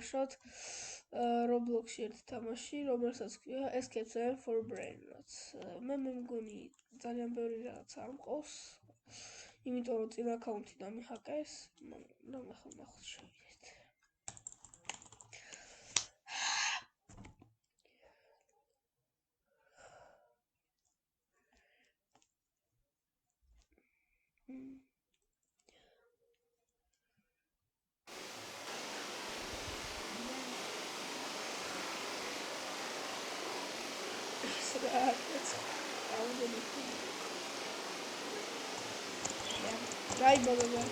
შოთ Roblox-ში ერთი თამაში, რომელსაც ქვია Escape Time for Brain-ს. მე მგონი ძალიან ბევრი რაღაც არ მყავს. იმიტომ რომ წინა აკაუნტი დამიხაკეს, მაგრამ ახლა ნახოთ შევიდეთ. Дай бабаба.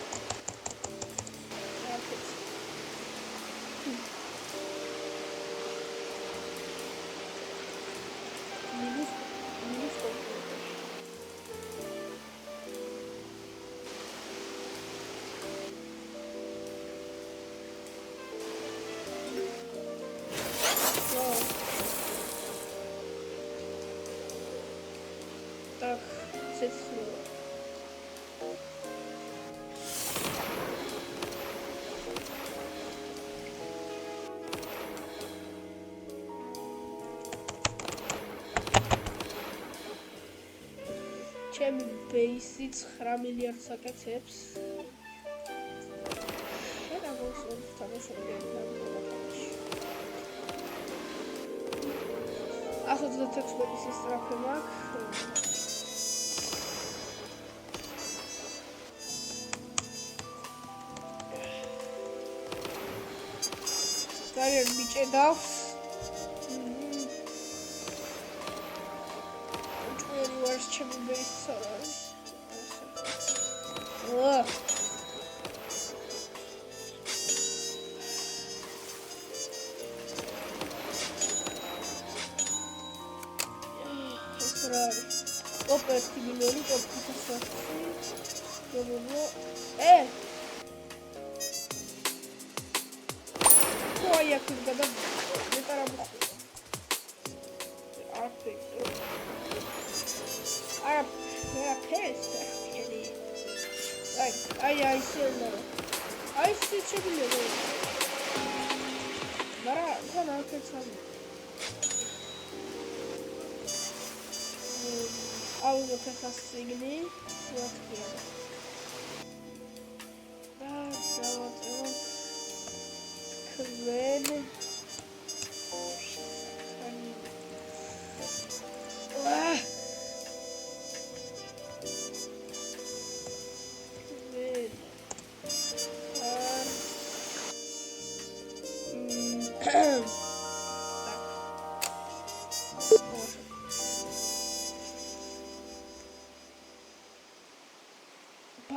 Так, цифры. ჩემი ბეისი 9 მილიარდს აკეთებს. შედა მოსულ თამაშობდი თამაში. 126 მეტის სტრაფე მაქვს. ძალიან მიჭედავს. Where's Chimney Base Sorry? Sorry. Operating million operating я когда не таработаю. Ai, sembra. Ai, se c'è di loro. Guarda che c'è. Auto che fa segni. Bene.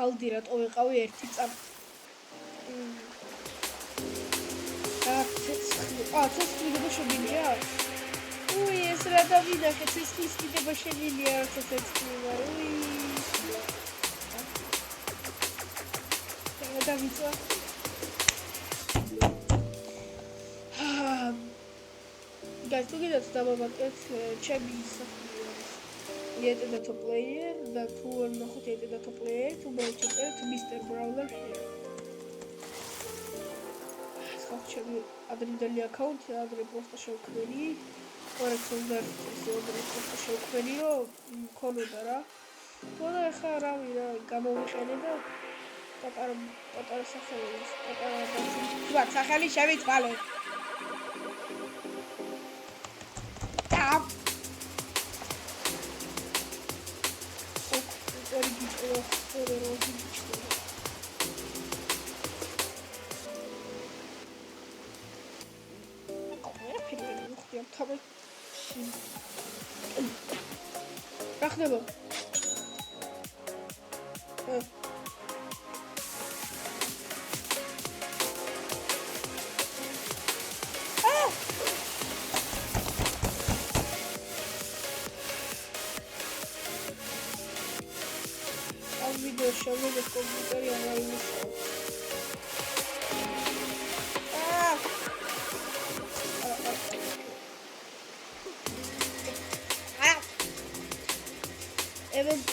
Baldi რა ტოვეყავი ერთი წამ. ცეცხლი შეგვიძლია? უი, ეს რა დავინახე, ცეცხლის კიდება შეგვიძლია არც ცეცხლი, უი. დავიწვა. Guys, tu gidot dababaqet ჩემი Yet the top player, the poor not yet the top player, to go to Mr. Brawler here. Actually, adrenalin account, adre просто show query, or exoder, просто show query, konoda ra. Toda ეხა რა ვირა გამოვიყენე და პატარა სახელი, პატარა სახელი შევიცვალე. რა ხდება? Video showing the computer and I will event